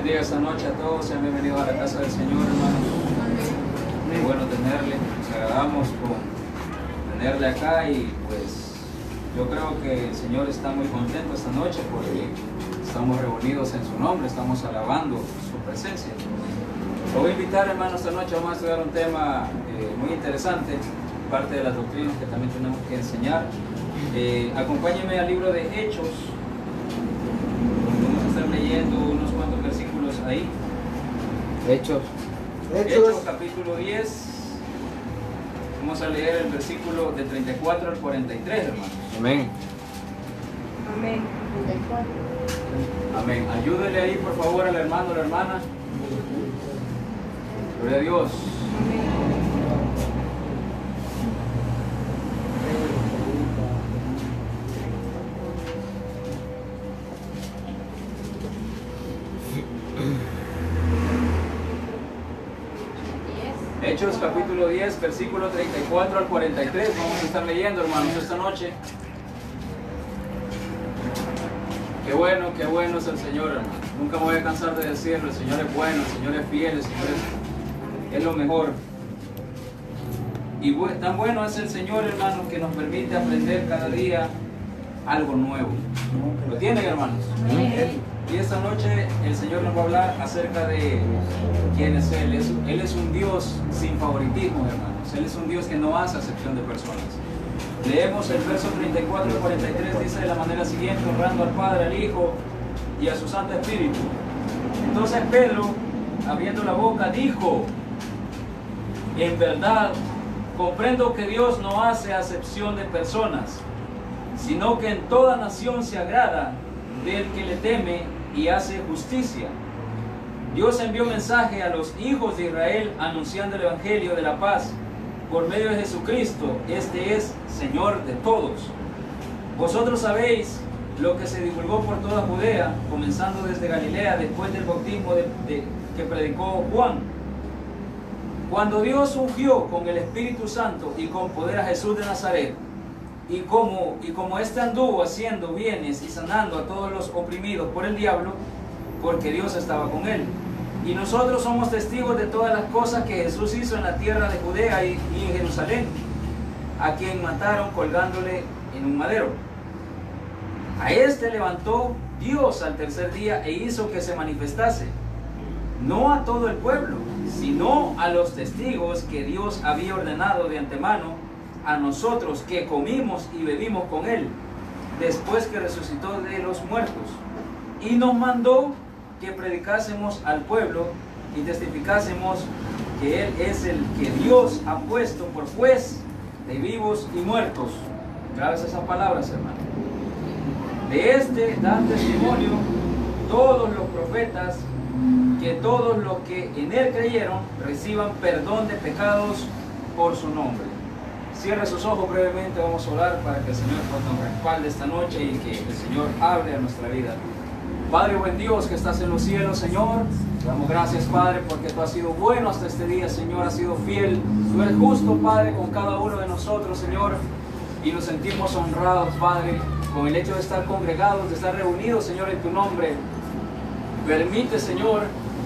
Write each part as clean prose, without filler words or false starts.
bendiga esta noche a todos, sean bienvenidos a la casa del Señor, hermanos. Muy bueno tenerle, nos agradamos con tenerle acá y pues yo creo que el Señor está muy contento esta noche porque estamos reunidos en su nombre, estamos alabando su presencia. Lo voy a invitar, hermanos, esta noche vamos a estudiar un tema muy interesante, parte de las doctrinas que también tenemos que enseñar. Acompáñenme al libro de Hechos. Vamos a estar leyendo unos cuantos versículos ahí. Hechos capítulo 10. Vamos a leer el versículo de 34 al 43, hermanos. Amén. Amén. 34. Amén. Ayúdele ahí, por favor, al hermano o la hermana. Gloria a Dios. Amén. Hechos capítulo 10, versículo 34 al 43. Vamos a estar leyendo, hermanos, esta noche. Qué bueno es el Señor, hermano. Nunca me voy a cansar de decirlo. El Señor es bueno, el Señor es fiel, el Señor es lo mejor. Y tan bueno es el Señor, hermano, que nos permite aprender cada día algo nuevo. ¿Lo tienen, hermanos? Amén. Y esta noche el Señor nos va a hablar acerca de quién es Él. Él es un Dios sin favoritismo, hermanos. Él es un Dios que no hace acepción de personas. Leemos el verso 34 y 43, dice de la manera siguiente: honrando al Padre, al Hijo y a su Santo Espíritu. Entonces Pedro, abriendo la boca, dijo: en verdad, comprendo que Dios no hace acepción de personas, sino que en toda nación se agrada del que le teme y hace justicia. Dios envió mensaje a los hijos de Israel anunciando el evangelio de la paz por medio de Jesucristo. Este es Señor de todos. Vosotros sabéis lo que se divulgó por toda Judea, comenzando desde Galilea después del bautismo que predicó Juan, cuando Dios ungió con el Espíritu Santo y con poder a Jesús de Nazaret, y como éste anduvo haciendo bienes y sanando a todos los oprimidos por el diablo, porque Dios estaba con él. Y nosotros somos testigos de todas las cosas que Jesús hizo en la tierra de Judea y en Jerusalén, a quien mataron colgándole en un madero. A este levantó Dios al tercer día e hizo que se manifestase, no a todo el pueblo, sino a los testigos que Dios había ordenado de antemano, a nosotros que comimos y bebimos con Él, después que resucitó de los muertos. Y nos mandó que predicásemos al pueblo y testificásemos que Él es el que Dios ha puesto por juez de vivos y muertos. Gracias a esas palabras, hermano. De este dan testimonio todos los profetas, que todos los que en Él creyeron reciban perdón de pecados por su nombre. Cierre sus ojos brevemente, vamos a orar para que el Señor nos respalde esta noche y que el Señor hable a nuestra vida. Padre buen Dios que estás en los cielos, Señor, te damos gracias, Padre, porque tú has sido bueno hasta este día, Señor, has sido fiel. Tú eres justo, Padre, con cada uno de nosotros, Señor, y nos sentimos honrados, Padre, con el hecho de estar congregados, de estar reunidos, Señor, en tu nombre. Permite, Señor,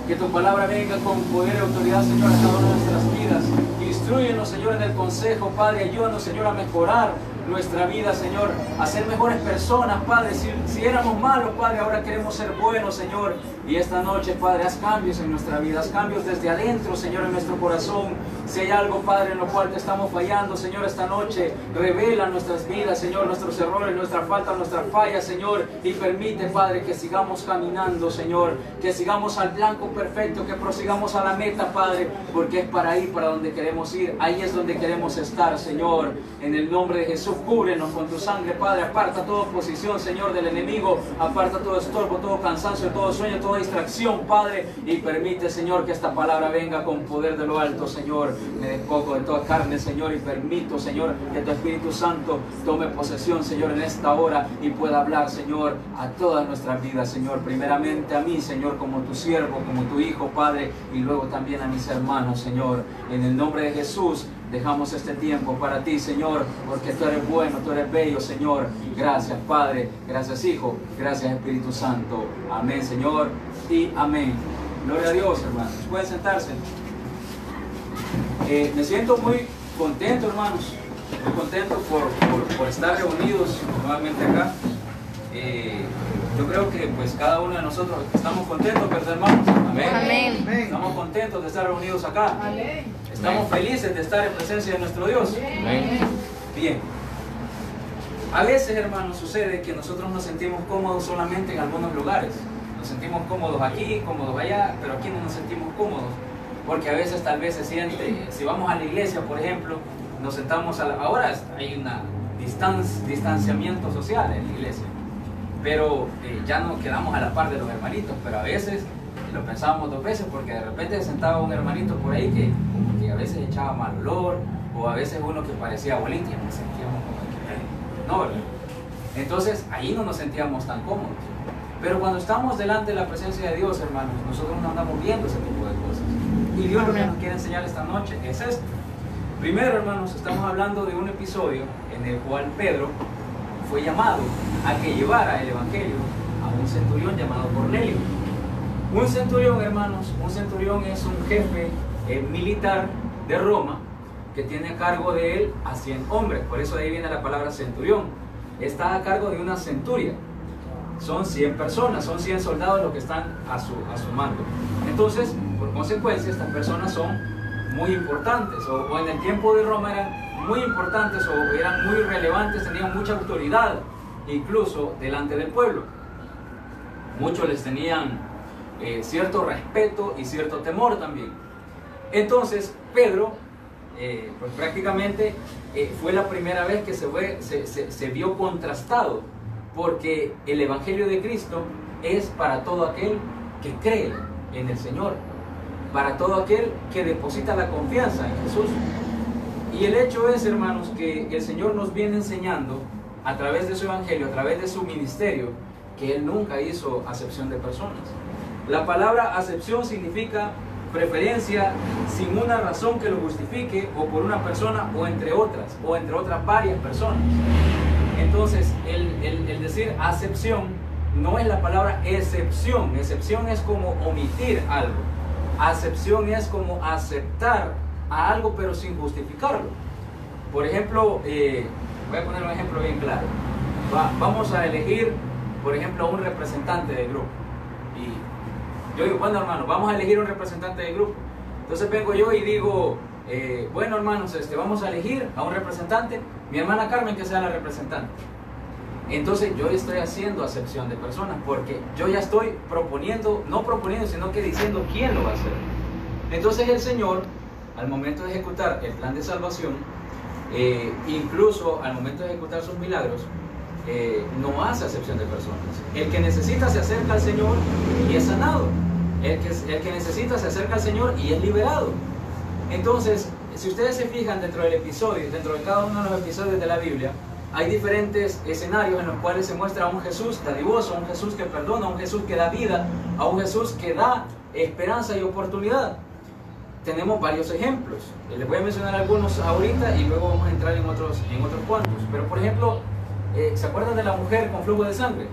que tu palabra venga con poder y autoridad, Señor, a cada una de nuestras vidas. Instrúyenos, Señor, en el consejo, Padre. Ayúdanos, Señor, a mejorar nuestra vida, Señor, a ser mejores personas, Padre. Si éramos malos, Padre, ahora queremos ser buenos, Señor. Y esta noche, Padre, haz cambios en nuestra vida, haz cambios desde adentro, Señor, en nuestro corazón. Si hay algo, Padre, en lo cual te estamos fallando, Señor, esta noche, revela nuestras vidas, Señor, nuestros errores, nuestra falta, nuestra falla, Señor, y permite, Padre, que sigamos caminando, Señor, que sigamos al blanco perfecto, que prosigamos a la meta, Padre, porque es para ahí, para donde queremos ir, ahí es donde queremos estar, Señor. En el nombre de Jesús, cúbrenos con tu sangre, Padre. Aparta toda oposición, Señor, del enemigo. Aparta todo estorbo, todo cansancio, todo sueño, toda distracción, Padre. Y permite, Señor, que esta palabra venga con poder de lo alto, Señor. Me despojo de toda carne, Señor, y permito, Señor, que tu Espíritu Santo tome posesión, Señor, en esta hora y pueda hablar, Señor, a todas nuestras vidas, Señor. Primeramente a mí, Señor, como tu siervo, como tu hijo, Padre, y luego también a mis hermanos, Señor. En el nombre de Jesús, dejamos este tiempo para ti, Señor, porque tú eres bueno, tú eres bello, Señor. Gracias, Padre, gracias, Hijo, gracias, Espíritu Santo. Amén, Señor, y amén. Gloria a Dios, hermanos. Pueden sentarse. Me siento muy contento, hermanos, muy contento por estar reunidos nuevamente acá. Yo creo que pues cada uno de nosotros estamos contentos, ¿verdad, hermanos? Amén. Amén. Estamos contentos de estar reunidos acá. Amén. Estamos felices de estar en presencia de nuestro Dios. Amén. Bien. A veces, hermanos, sucede que nosotros nos sentimos cómodos solamente en algunos lugares. Nos sentimos cómodos aquí, cómodos allá, pero aquí no nos sentimos cómodos. Porque a veces tal vez se siente, si vamos a la iglesia, por ejemplo, nos sentamos ahora hay un distanciamiento social en la iglesia. Pero ya no quedamos a la par de los hermanitos, pero a veces lo pensábamos dos veces porque de repente se sentaba un hermanito por ahí que a veces echaba mal olor, o a veces uno que parecía abuelito y nos sentíamos como que no, ¿verdad? Entonces ahí no nos sentíamos tan cómodos. Pero cuando estamos delante de la presencia de Dios, hermanos, nosotros no andamos viendo ese tipo de cosas. Y Dios lo que nos quiere enseñar esta noche es esto. Primero, hermanos, estamos hablando de un episodio en el cual Pedro fue llamado a que llevara el evangelio a un centurión llamado Cornelio. Un centurión, hermanos, un centurión es un jefe militar de Roma que tiene a cargo de él a 100 hombres. Por eso de ahí viene la palabra centurión. Está a cargo de una centuria. Son 100 personas, son 100 soldados los que están a su mando. Entonces, por consecuencia, estas personas son muy importantes, o en el tiempo de Roma eran muy importantes o eran muy relevantes, tenían mucha autoridad, incluso delante del pueblo. Muchos les tenían cierto respeto y cierto temor también. Entonces, Pedro, pues prácticamente fue la primera vez que se vio contrastado, porque el Evangelio de Cristo es para todo aquel que cree en el Señor, para todo aquel que deposita la confianza en Jesús. Y el hecho es, hermanos, que el Señor nos viene enseñando a través de su Evangelio, a través de su ministerio, que Él nunca hizo acepción de personas. La palabra acepción significa preferencia sin una razón que lo justifique, o por una persona o entre otras varias personas. Entonces, el decir acepción no es la palabra excepción. Excepción es como omitir algo. Acepción es como aceptar a algo pero sin justificarlo. Por ejemplo, voy a poner un ejemplo bien claro. Vamos a elegir, por ejemplo, a un representante del grupo. Y yo digo, bueno, hermano, vamos a elegir un representante del grupo. Entonces vengo yo y digo, bueno, hermanos, vamos a elegir a un representante. Mi hermana Carmen que sea la representante. Entonces yo estoy haciendo acepción de personas, porque yo ya estoy proponiendo, no proponiendo, sino que diciendo quién lo va a hacer. Entonces el Señor, al momento de ejecutar el plan de salvación, incluso al momento de ejecutar sus milagros, no hace acepción de personas. El que necesita se acerca al Señor y es sanado. El que necesita se acerca al Señor y es liberado. Entonces, si ustedes se fijan dentro del episodio, dentro de cada uno de los episodios de la Biblia, hay diferentes escenarios en los cuales se muestra a un Jesús dadivoso, a un Jesús que perdona, a un Jesús que da vida, a un Jesús que da esperanza y oportunidad. Tenemos varios ejemplos. Les voy a mencionar algunos ahorita y luego vamos a entrar en otros cuantos. Pero por ejemplo, ¿se acuerdan de la mujer con flujo de sangre?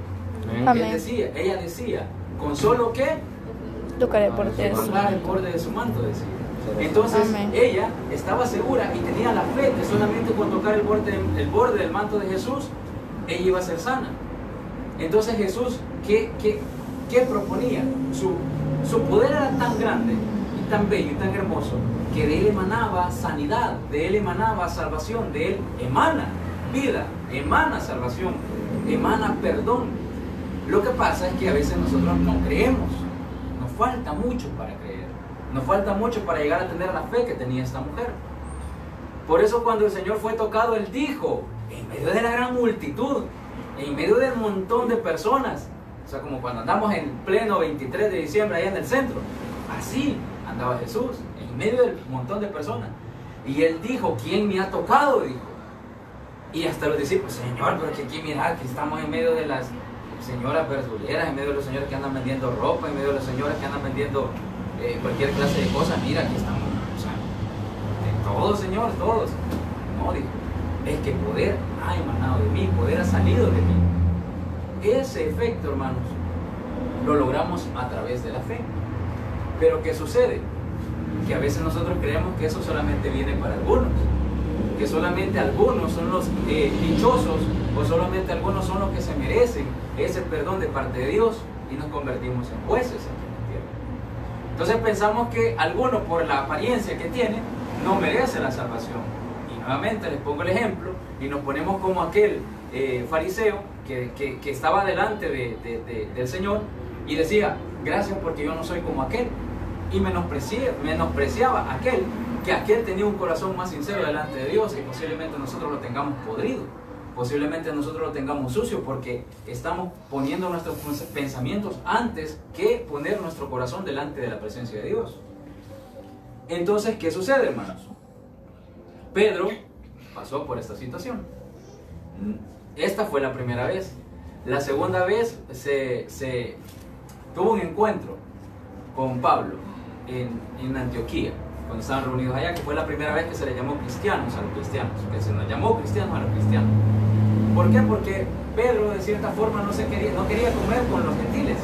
Amén. Ella decía, ¿con solo qué? Tocar el borde de su Tocar el borde de su manto, decía. Entonces Amén. ella estaba segura y tenía la fe que solamente con tocar el borde del manto de Jesús, ella iba a ser sana. Entonces Jesús, ¿qué proponía? Su poder era tan grande y tan bello y tan hermoso, que de él emanaba sanidad, de él emanaba salvación, de él emana vida, emana salvación, emana perdón. Lo que pasa es que a veces nosotros no creemos, nos falta mucho para creer. Nos falta mucho para llegar a tener la fe que tenía esta mujer. Por eso cuando el Señor fue tocado, Él dijo, en medio de la gran multitud, en medio del montón de personas, o sea, como cuando andamos en pleno 23 de diciembre allá en el centro, así andaba Jesús, en medio del montón de personas. Y Él dijo, ¿quién me ha tocado? Dijo. Y hasta los discípulos, Señor, pero que aquí mira, que estamos en medio de las señoras verduleras, en medio de los señores que andan vendiendo ropa, en medio de los señores que andan vendiendo cualquier clase de cosas, mira, aquí estamos, o sea, Todos, Señor, todos. No, dijo, es que poder ha emanado de mí, poder ha salido de mí. Ese efecto, hermanos, lo logramos a través de la fe. Pero ¿qué sucede? Que a veces nosotros creemos que eso solamente viene para algunos, que solamente algunos son los dichosos, o solamente algunos son los que se merecen ese perdón de parte de Dios, y nos convertimos en jueces aquí en la tierra. Entonces pensamos que algunos, por la apariencia que tienen, no merece la salvación. Y nuevamente les pongo el ejemplo, y nos ponemos como aquel fariseo que estaba delante del Señor y decía, gracias porque yo no soy como aquel, y menospreciaba a aquel tenía un corazón más sincero delante de Dios, y posiblemente nosotros lo tengamos podrido, posiblemente nosotros lo tengamos sucio, porque estamos poniendo nuestros pensamientos antes que poner nuestro corazón delante de la presencia de Dios. Entonces, ¿qué sucede, hermanos? Pedro pasó por esta situación. Esta fue la primera vez. La segunda vez se tuvo un encuentro con Pablo en Antioquía, cuando estaban reunidos allá, que fue la primera vez que se le llamó cristianos a los cristianos, que se nos llamó cristianos a los cristianos. ¿Por qué? Porque Pedro de cierta forma no quería comer con los gentiles.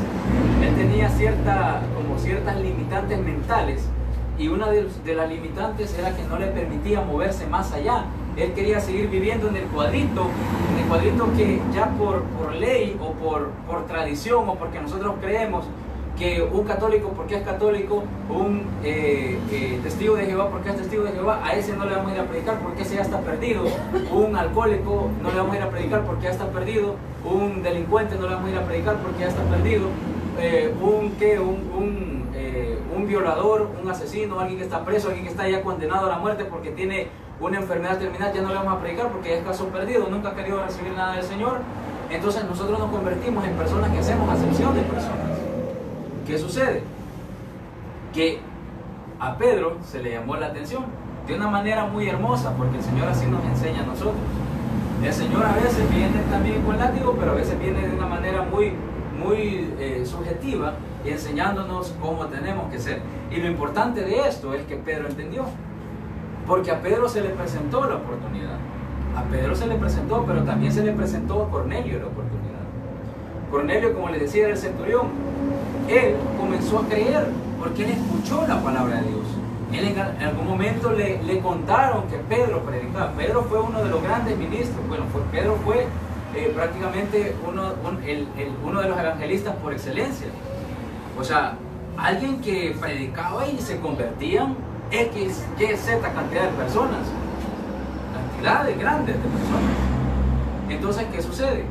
Él tenía ciertas limitantes mentales, y una de las limitantes era que no le permitía moverse más allá. Él quería seguir viviendo en el cuadrito que ya por ley o por tradición, o porque nosotros creemos que un católico porque es católico, un testigo de Jehová porque es testigo de Jehová, a ese no le vamos a ir a predicar porque ese ya está perdido. Un alcohólico no le vamos a ir a predicar porque ya está perdido. Un delincuente no le vamos a ir a predicar porque ya está perdido. Un violador, un asesino, alguien que está preso, alguien que está ya condenado a la muerte porque tiene una enfermedad terminal, ya no le vamos a predicar porque ya es caso perdido, nunca ha querido recibir nada del Señor. Entonces nosotros nos convertimos en personas que hacemos acepción de personas. ¿Qué sucede? Que a Pedro se le llamó la atención de una manera muy hermosa, porque el Señor así nos enseña a nosotros. El Señor a veces viene también con látigo, pero a veces viene de una manera muy subjetiva, y enseñándonos cómo tenemos que ser. Y lo importante de esto es que Pedro entendió, porque a Pedro se le presentó la oportunidad. A Pedro se le presentó, pero también se le presentó a Cornelio la oportunidad. Cornelio, como les decía, era el centurión. Él comenzó a creer porque él escuchó la palabra de Dios. Él en algún momento le contaron que Pedro predicaba. Pedro fue uno de los grandes ministros. Bueno, Pedro fue prácticamente uno de los evangelistas por excelencia. O sea, alguien que predicaba y se convertían X, Y, Z cantidad de personas. Cantidades grandes de personas. Entonces, ¿qué sucede?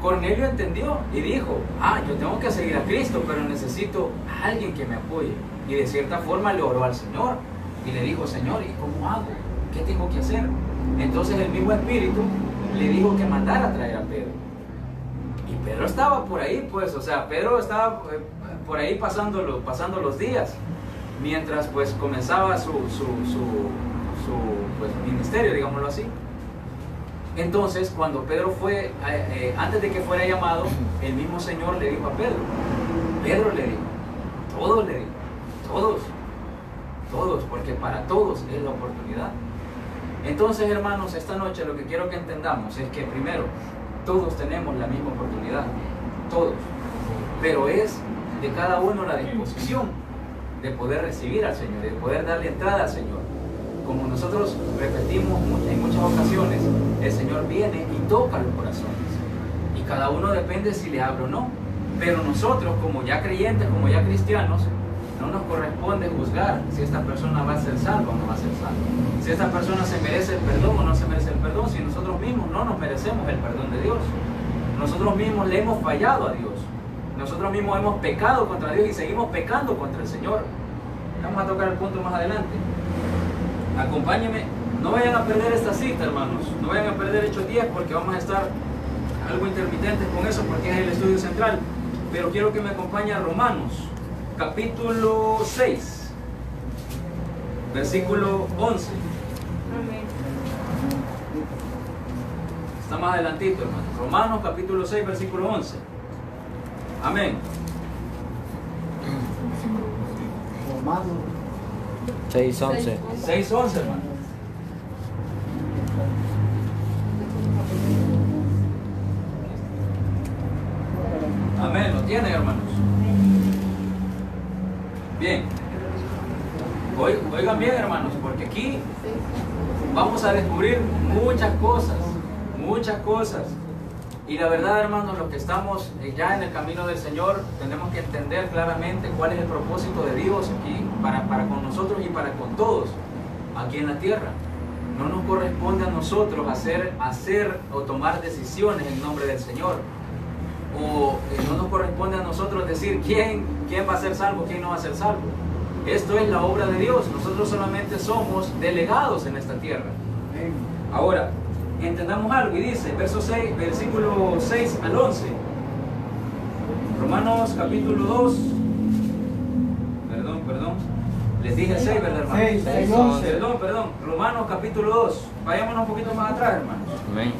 Cornelio entendió y dijo, yo tengo que seguir a Cristo, pero necesito a alguien que me apoye. Y de cierta forma le oró al Señor y le dijo, Señor, ¿y cómo hago? ¿Qué tengo que hacer? Entonces el mismo Espíritu le dijo que mandara a traer a Pedro. Y Pedro estaba por ahí, pues, o sea, Pedro estaba por ahí pasando los días, mientras pues comenzaba su ministerio, digámoslo así. Entonces, cuando Pedro fue, antes de que fuera llamado, el mismo Señor le dijo a Pedro le dijo, todos le dijo, todos, porque para todos es la oportunidad. Entonces, hermanos, esta noche lo que quiero que entendamos es que primero, todos tenemos la misma oportunidad, todos, pero es de cada uno la disposición de poder recibir al Señor, de poder darle entrada al Señor. Como nosotros repetimos en muchas ocasiones, el Señor viene y toca los corazones, y cada uno depende si le abre o no. Pero nosotros, como ya creyentes, como ya cristianos, no nos corresponde juzgar si esta persona va a ser salva o no va a ser salva, si esta persona se merece el perdón o no se merece el perdón, si nosotros mismos no nos merecemos el perdón de Dios. Nosotros mismos le hemos fallado a Dios, nosotros mismos hemos pecado contra Dios y seguimos pecando contra el Señor. Vamos a tocar el punto más adelante. Acompáñenme, no vayan a perder esta cita, hermanos, no vayan a perder Hechos 10, porque vamos a estar algo intermitentes con eso, porque es el estudio central. Pero quiero que me acompañe a Romanos, capítulo 6, versículo 11. Amén. Está más adelantito, hermanos. Romanos, capítulo 6, versículo 11. Amén. Romanos 6:11. 6:11, hermano. Amén, ¿lo tienen, hermanos? Bien. Oigan bien, hermanos, porque aquí vamos a descubrir muchas cosas. Y la verdad, hermanos, los que estamos ya en el camino del Señor, tenemos que entender claramente cuál es el propósito de Dios aquí para con nosotros y para con todos aquí en la tierra. No nos corresponde a nosotros hacer o tomar decisiones en nombre del Señor. O no nos corresponde a nosotros decir quién va a ser salvo, quién no va a ser salvo. Esto es la obra de Dios. Nosotros solamente somos delegados en esta tierra. Ahora, entendamos algo y dice, versículo 6 al 11. Romanos capítulo 2. Perdón. Les dije 6, ¿verdad, hermanos? Perdón. Romanos capítulo 2. Vayámonos un poquito más atrás, hermanos. Amén.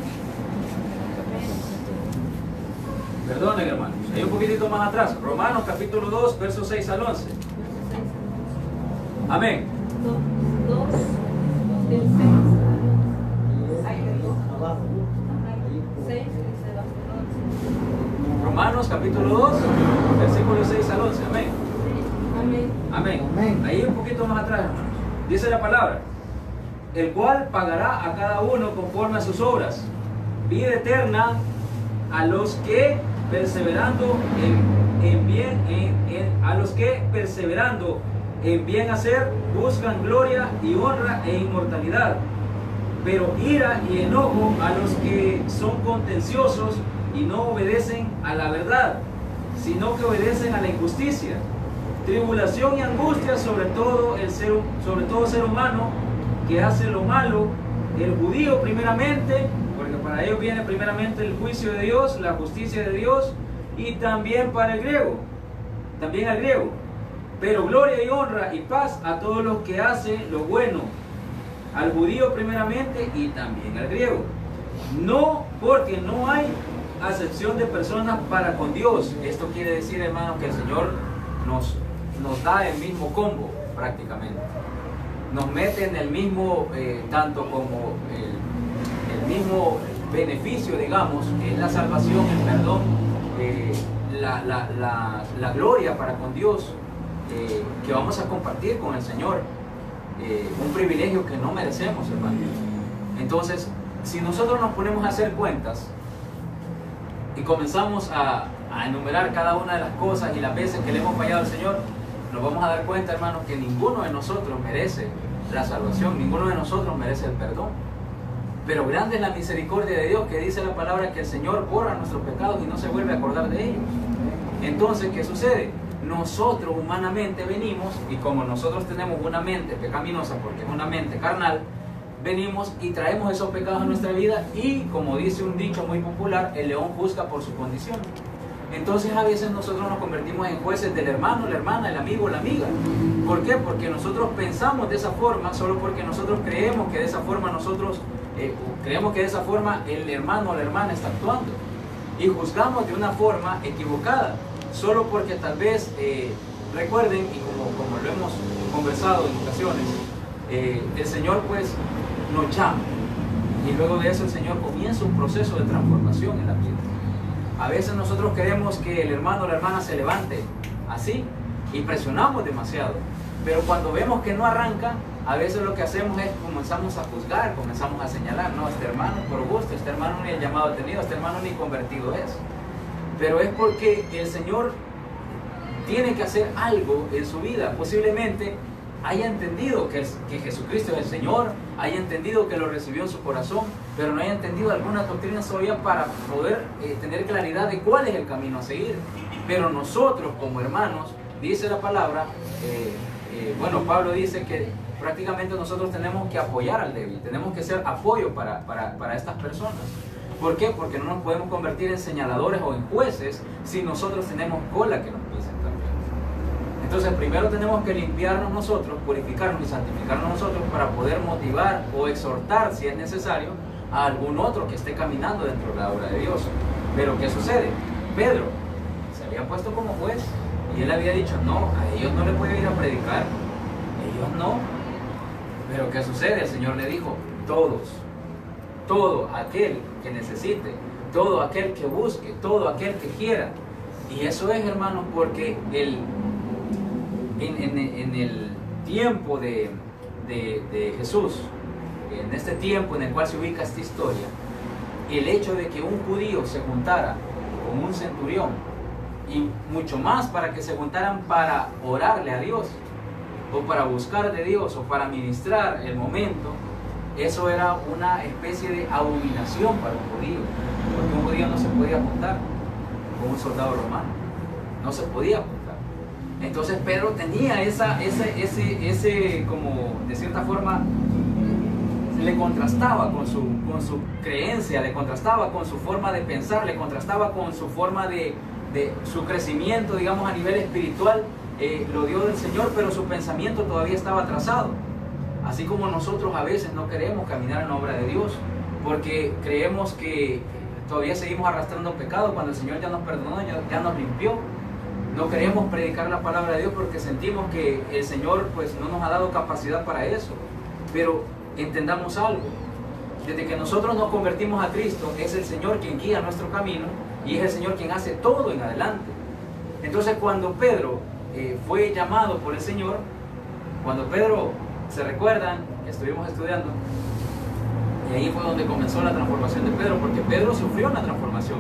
Perdonen, hermanos. Hay un poquitito más atrás. Romanos capítulo 2, versos 6 al 11. Amén. 2, del 6. Romanos capítulo 2, versículos 6 al 11. Amén. Amén. Ahí un poquito más atrás, hermanos. Dice la palabra: el cual pagará a cada uno conforme a sus obras, vida eterna a los que perseverando en bien hacer buscan gloria y honra e inmortalidad, pero ira y enojo a los que son contenciosos y no obedecen a la verdad, sino que obedecen a la injusticia, tribulación y angustia sobre todo ser humano que hace lo malo, el judío primeramente, porque para ellos viene primeramente el juicio de Dios, la justicia de Dios, y también para el griego, también al griego. Pero gloria y honra y paz a todos los que hacen lo bueno, al judío primeramente y también al griego. No, porque no hay acepción de personas para con Dios. Esto quiere decir, hermanos, que el Señor nos da el mismo combo prácticamente. Nos mete en el mismo, tanto como el mismo beneficio, digamos, que es la salvación, el perdón, la gloria para con Dios, que vamos a compartir con el Señor, un privilegio que no merecemos, hermano. Entonces, si nosotros nos ponemos a hacer cuentas y comenzamos a enumerar cada una de las cosas y las veces que le hemos fallado al Señor, nos vamos a dar cuenta, hermanos, que ninguno de nosotros merece la salvación, ninguno de nosotros merece el perdón. Pero grande es la misericordia de Dios, que dice la palabra que el Señor borra nuestros pecados y no se vuelve a acordar de ellos. Entonces, ¿qué sucede? Nosotros humanamente venimos, y como nosotros tenemos una mente pecaminosa, porque es una mente carnal, venimos y traemos esos pecados a nuestra vida, y como dice un dicho muy popular, el león juzga por su condición. Entonces a veces nosotros nos convertimos en jueces del hermano, la hermana, el amigo, la amiga. ¿Por qué? Porque nosotros pensamos de esa forma, solo porque nosotros creemos que de esa forma el hermano o la hermana está actuando. Y juzgamos de una forma equivocada, solo porque tal vez, recuerden, y como lo hemos conversado en ocasiones, el Señor pues nos llama. Y luego de eso el Señor comienza un proceso de transformación en la vida. A veces nosotros queremos que el hermano o la hermana se levante así y presionamos demasiado, pero cuando vemos que no arranca, a veces lo que hacemos es comenzamos a juzgar, comenzamos a señalar: no, este hermano por gusto, este hermano ni el llamado ha tenido, este hermano ni convertido es. Pero es porque el Señor tiene que hacer algo en su vida. Posiblemente haya entendido que Jesucristo es el Señor, haya entendido que lo recibió en su corazón, pero no haya entendido algunas doctrinas todavía para poder tener claridad de cuál es el camino a seguir. Pero nosotros como hermanos, dice la palabra, Pablo dice que prácticamente nosotros tenemos que apoyar al débil, tenemos que ser apoyo para estas personas. ¿Por qué? Porque no nos podemos convertir en señaladores o en jueces si nosotros tenemos cola que nos pisen también. Entonces primero tenemos que limpiarnos nosotros, purificarnos y santificarnos nosotros para poder motivar o exhortar, si es necesario, a algún otro que esté caminando dentro de la obra de Dios. Pero ¿qué sucede? Pedro se había puesto como juez y él había dicho: no, a ellos no les voy a ir a predicar, Ellos no. Pero ¿qué sucede? El Señor le dijo, todos, todo aquel que necesite, todo aquel que busque, todo aquel que quiera. Y eso es, hermanos, porque en el tiempo de Jesús, en este tiempo en el cual se ubica esta historia, el hecho de que un judío se juntara con un centurión, y mucho más para que se juntaran para orarle a Dios, o para buscar de Dios, o para ministrar el momento, eso era una especie de abominación para un judío, porque un judío no se podía juntar con un soldado romano, no se podía juntar. Entonces Pedro tenía ese como de cierta forma le contrastaba con su creencia, le contrastaba con su forma de pensar, le contrastaba con su forma de su crecimiento, digamos, a nivel espiritual. Lo dio del Señor, pero su pensamiento todavía estaba atrasado. Así como nosotros a veces no queremos caminar en la obra de Dios, porque creemos que todavía seguimos arrastrando pecado cuando el Señor ya nos perdonó, ya nos limpió. No queremos predicar la palabra de Dios porque sentimos que el Señor pues no nos ha dado capacidad para eso. Pero entendamos algo, desde que nosotros nos convertimos a Cristo, es el Señor quien guía nuestro camino y es el Señor quien hace todo en adelante. Entonces cuando Pedro fue llamado por el Señor, cuando Pedro, se recuerdan, estuvimos estudiando, y ahí fue donde comenzó la transformación de Pedro, porque Pedro sufrió una transformación.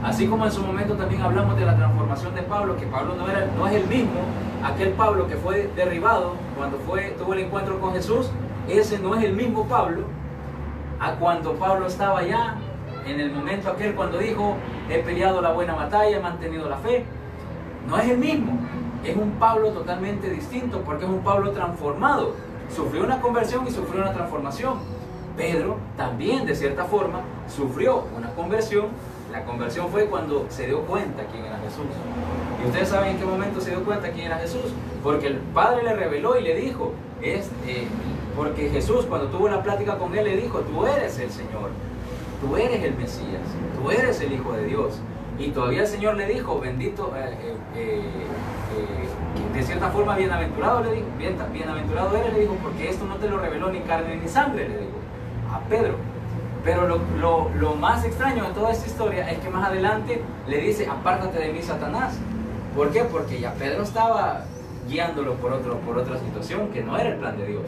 Así como en su momento también hablamos de la transformación de Pablo, que Pablo no es el mismo, aquel Pablo que fue derribado cuando tuvo el encuentro con Jesús, ese no es el mismo Pablo a cuando Pablo estaba ya en el momento aquel cuando dijo, he peleado la buena batalla, he mantenido la fe. No es el mismo, es un Pablo totalmente distinto, porque es un Pablo transformado. Sufrió una conversión y sufrió una transformación. Pedro también, de cierta forma, sufrió una conversión. La conversión fue cuando se dio cuenta quién era Jesús. Y ustedes saben en qué momento se dio cuenta quién era Jesús. Porque el Padre le reveló y le dijo, porque Jesús cuando tuvo la plática con él le dijo, tú eres el Señor, tú eres el Mesías, tú eres el Hijo de Dios. Y todavía el Señor le dijo, bendito, de cierta forma bienaventurado le dijo, bienaventurado eres, le dijo, porque esto no te lo reveló ni carne ni sangre, le dijo a Pedro. Pero lo más extraño de toda esta historia es que más adelante le dice, apártate de mí, Satanás. ¿Por qué? Porque ya Pedro estaba guiándolo por otra situación que no era el plan de Dios.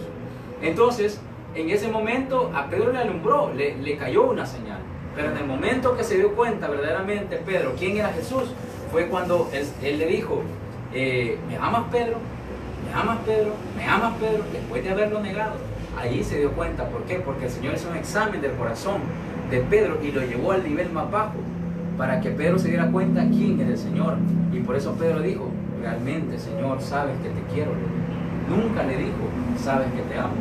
Entonces, en ese momento a Pedro le alumbró, le cayó una señal. Pero en el momento que se dio cuenta verdaderamente Pedro quién era Jesús, fue cuando él le dijo, ¿me amas, Pedro? ¿Me amas, Pedro? ¿Me amas, Pedro? Después de haberlo negado. Allí se dio cuenta. ¿Por qué? Porque el Señor hizo un examen del corazón de Pedro y lo llevó al nivel más bajo para que Pedro se diera cuenta quién era el Señor. Y por eso Pedro dijo, realmente, Señor, sabes que te quiero. Nunca le dijo, sabes que te amo.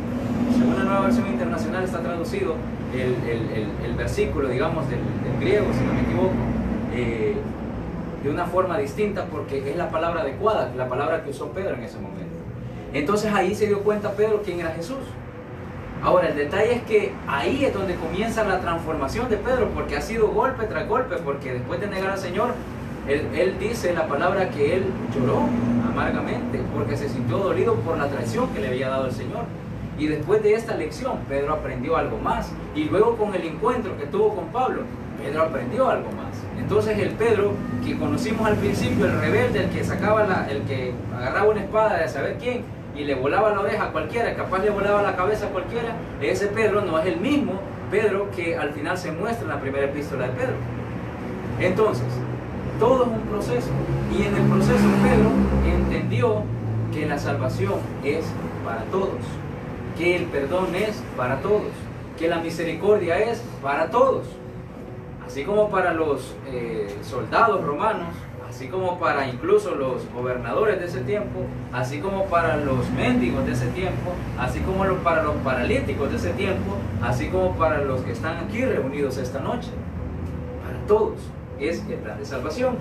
Según la Nueva Versión Internacional está traducido el versículo, digamos, del griego, si no me equivoco, de una forma distinta, porque es la palabra adecuada, la palabra que usó Pedro en ese momento. Entonces ahí se dio cuenta Pedro quién era Jesús. Ahora el detalle es que ahí es donde comienza la transformación de Pedro, porque ha sido golpe tras golpe, porque después de negar al Señor, él dice la palabra que él lloró amargamente, porque se sintió dolido por la traición que le había dado el Señor. Y después de esta lección, Pedro aprendió algo más. Y luego con el encuentro que tuvo con Pablo, Pedro aprendió algo más. Entonces el Pedro que conocimos al principio, el rebelde, el que agarraba una espada de saber quién y le volaba la oreja a cualquiera, capaz le volaba la cabeza a cualquiera, ese Pedro no es el mismo Pedro que al final se muestra en la primera epístola de Pedro. Entonces, todo es un proceso. Y en el proceso Pedro entendió que la salvación es para todos, que el perdón es para todos, que la misericordia es para todos. Así como para los soldados romanos, así como para incluso los gobernadores de ese tiempo, así como para los mendigos de ese tiempo, así como para los paralíticos de ese tiempo, así como para los que están aquí reunidos esta noche. Para todos es el plan de salvación.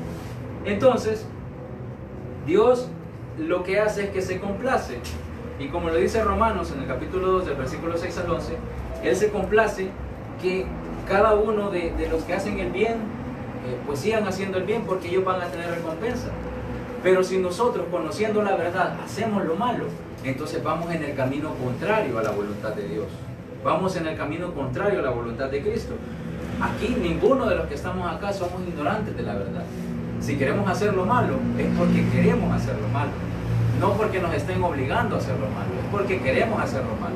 Entonces, Dios lo que hace es que se complace. Y como lo dice Romanos en el capítulo 2, del versículo 6 al 11, Él se complace que cada uno de los que hacen el bien, pues sigan haciendo el bien, porque ellos van a tener recompensa. Pero si nosotros, conociendo la verdad, hacemos lo malo, entonces vamos en el camino contrario a la voluntad de Dios. Vamos en el camino contrario a la voluntad de Cristo. Aquí ninguno de los que estamos acá somos ignorantes de la verdad. Si queremos hacer lo malo, es porque queremos hacer lo malo. No porque nos estén obligando a hacer lo malo, es porque queremos hacer lo malo.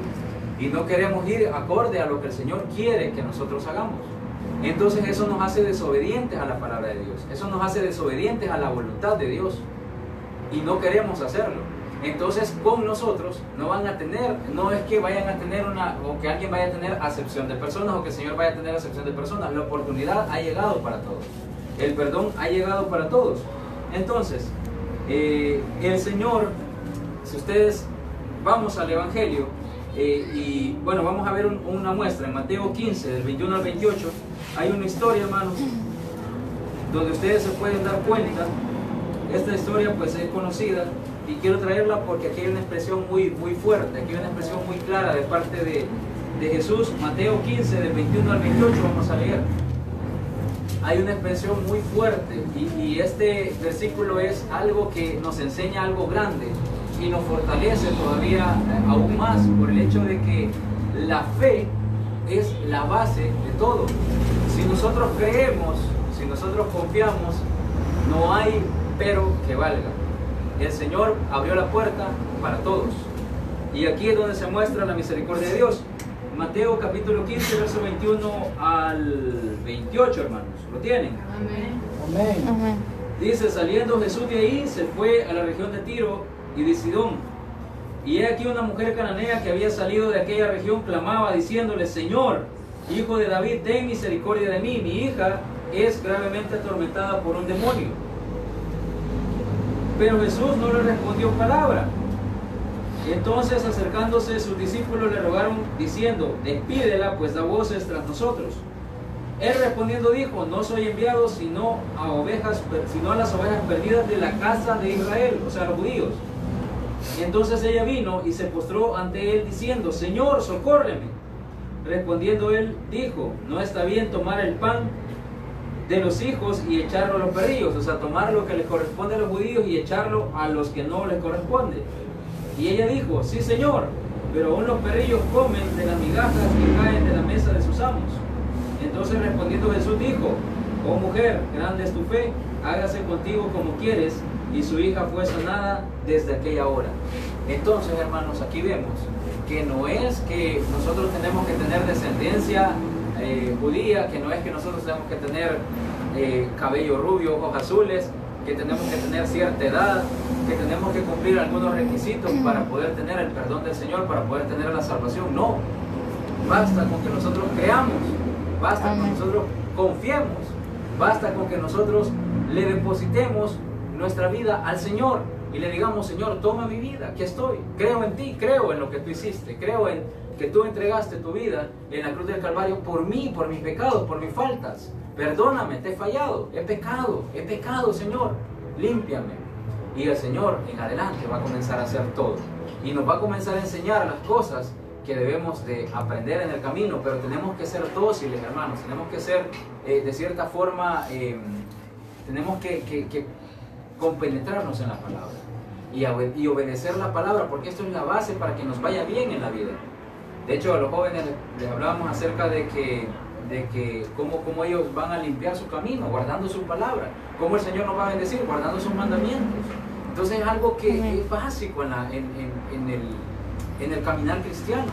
Y no queremos ir acorde a lo que el Señor quiere que nosotros hagamos. Entonces eso nos hace desobedientes a la palabra de Dios. Eso nos hace desobedientes a la voluntad de Dios. Y no queremos hacerlo. Entonces con nosotros no van a tener, no es que vayan a tener o que alguien vaya a tener acepción de personas, o que el Señor vaya a tener acepción de personas. La oportunidad ha llegado para todos. El perdón ha llegado para todos. Entonces, el Señor, si ustedes vamos al Evangelio, y bueno, vamos a ver una muestra en Mateo 15, del 21 al 28. Hay una historia, hermanos, donde ustedes se pueden dar cuenta. Esta historia pues es conocida y quiero traerla porque aquí hay una expresión muy fuerte, aquí hay una expresión muy clara de parte de Jesús. Mateo 15, del 21 al 28, vamos a leer. Hay una expresión muy fuerte y este versículo es algo que nos enseña algo grande y nos fortalece todavía aún más por el hecho de que la fe es la base de todo. Si nosotros creemos, si nosotros confiamos, no hay pero que valga. El Señor abrió la puerta para todos. Y aquí es donde se muestra la misericordia de Dios. Mateo capítulo 15, verso 21 al 28, hermanos. ¿Lo tienen? Amén. Amén. Dice, saliendo Jesús de ahí, se fue a la región de Tiro y de Sidón. Y he aquí una mujer cananea que había salido de aquella región clamaba diciéndole: Señor, Hijo de David, ten misericordia de mí. Mi hija es gravemente atormentada por un demonio. Pero Jesús no le respondió palabra. Entonces, acercándose, sus discípulos le rogaron diciendo: despídela, pues da voces tras nosotros. Él respondiendo dijo: no soy enviado sino a las ovejas perdidas de la casa de Israel, o sea, los judíos. Entonces ella vino y se postró ante él diciendo: Señor, socórreme. Respondiendo él dijo: no está bien tomar el pan de los hijos y echarlo a los perrillos, o sea, tomar lo que les corresponde a los judíos y echarlo a los que no les corresponde. Y ella dijo: sí, Señor, pero aún los perrillos comen de las migajas que caen de la mesa de sus amos. Entonces respondiendo Jesús dijo: oh mujer, grande es tu fe, hágase contigo como quieres. Y su hija fue sanada desde aquella hora. Entonces, hermanos, aquí vemos que no es que nosotros tenemos que tener descendencia judía, que no es que nosotros tenemos que tener cabello rubio, ojos azules, que tenemos que tener cierta edad, que tenemos que cumplir algunos requisitos para poder tener el perdón del Señor, para poder tener la salvación. No, basta con que nosotros creamos, basta con que nosotros confiemos, basta con que nosotros le depositemos nuestra vida al Señor y le digamos: Señor, toma mi vida, aquí estoy, creo en ti, creo en lo que tú hiciste, creo en que tú entregaste tu vida en la cruz del Calvario por mí, por mis pecados, por mis faltas. Perdóname, te he fallado, he pecado, Señor, límpiame. Y el Señor en adelante va a comenzar a hacer todo y nos va a comenzar a enseñar las cosas que debemos de aprender en el camino, pero tenemos que ser dóciles, hermanos, tenemos que ser de cierta forma, tenemos que compenetrarnos en la palabra y obedecer la palabra, porque esto es la base para que nos vaya bien en la vida. De hecho, a los jóvenes les hablábamos acerca de que cómo ellos van a limpiar su camino, guardando su palabra, cómo el Señor nos va a bendecir, guardando sus mandamientos. Entonces es algo que es básico en el caminar cristiano.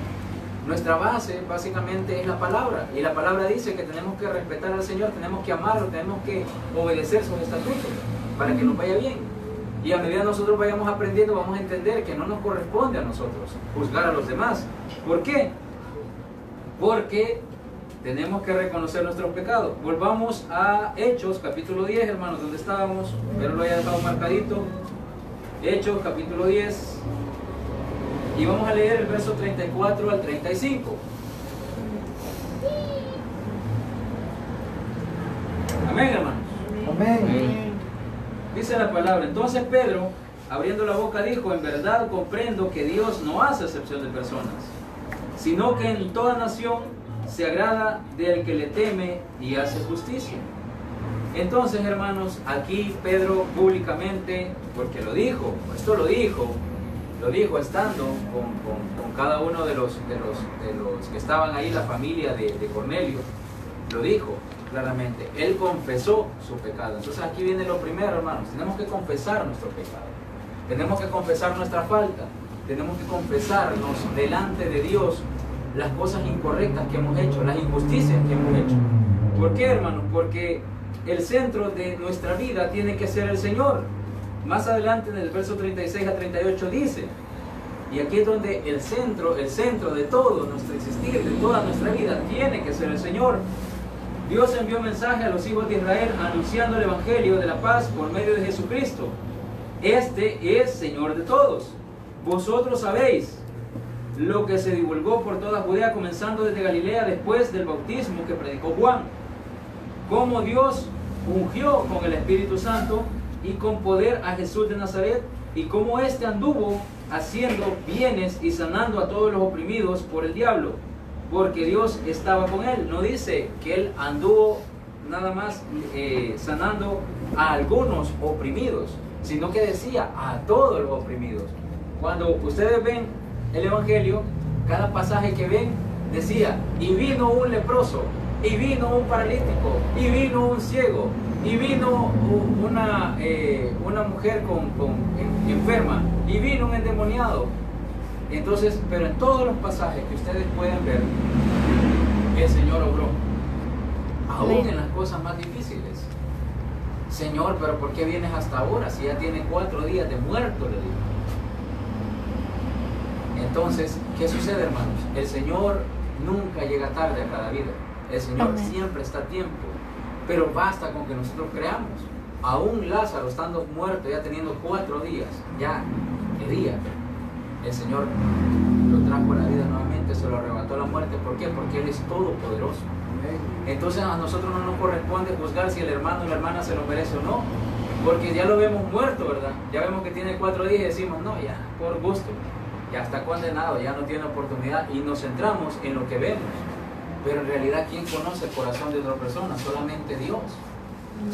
Nuestra base básicamente es la palabra, y la palabra dice que tenemos que respetar al Señor, tenemos que amarlo, tenemos que obedecer sus estatutos para que nos vaya bien. Y a medida que nosotros vayamos aprendiendo, vamos a entender que no nos corresponde a nosotros juzgar a los demás. ¿Por qué? Porque tenemos que reconocer nuestros pecados. Volvamos a Hechos capítulo 10, hermanos, donde estábamos, pero lo haya dejado marcadito. Hechos capítulo 10, y vamos a leer el verso 34 al 35. Amén, hermanos. Amén. Dice la palabra: entonces Pedro, abriendo la boca, dijo: en verdad comprendo que Dios no hace acepción de personas, sino que en toda nación se agrada del que le teme y hace justicia. Entonces, hermanos, aquí Pedro públicamente, porque lo dijo, esto lo dijo estando con cada uno de los que estaban ahí, la familia de Cornelio, lo dijo claramente, él confesó su pecado. Entonces aquí viene lo primero, hermanos, tenemos que confesar nuestro pecado, tenemos que confesar nuestra falta, tenemos que confesarnos delante de Dios las cosas incorrectas que hemos hecho, las injusticias que hemos hecho. ¿Por qué, hermanos? Porque el centro de nuestra vida tiene que ser el Señor. Más adelante en el verso 36 a 38 dice, y aquí es donde el centro de todo nuestro existir, de toda nuestra vida, tiene que ser el Señor. Dios envió mensaje a los hijos de Israel anunciando el Evangelio de la paz por medio de Jesucristo. Este es Señor de todos. Vosotros sabéis lo que se divulgó por toda Judea, comenzando desde Galilea después del bautismo que predicó Juan, cómo Dios ungió con el Espíritu Santo y con poder a Jesús de Nazaret, y cómo éste anduvo haciendo bienes y sanando a todos los oprimidos por el diablo, porque Dios estaba con él. No dice que él anduvo nada más sanando a algunos oprimidos, sino que decía a todos los oprimidos. Cuando ustedes ven el Evangelio, cada pasaje que ven decía, y vino un leproso, y vino un paralítico, y vino un ciego, y vino una mujer enferma, y vino un endemoniado. Entonces, pero en todos los pasajes que ustedes pueden ver, el Señor obró, aún en las cosas más difíciles. Señor, pero ¿por qué vienes hasta ahora si ya tiene 4 días de muerto? Le dijo. Entonces, ¿qué sucede, hermanos? El Señor nunca llega tarde a cada vida. El Señor siempre está a tiempo. Pero basta con que nosotros creamos. Aún Lázaro, estando muerto, ya teniendo 4 días, ya quería. El Señor lo trajo a la vida nuevamente, se lo arrebató a la muerte. ¿Por qué? Porque Él es todopoderoso. Entonces a nosotros no nos corresponde juzgar si el hermano o la hermana se lo merece o no. Porque ya lo vemos muerto, ¿verdad? Ya vemos que tiene 4 días y decimos, no, ya, por gusto. Ya está condenado, ya no tiene oportunidad, y nos centramos en lo que vemos. Pero en realidad, ¿quién conoce el corazón de otra persona? Solamente Dios.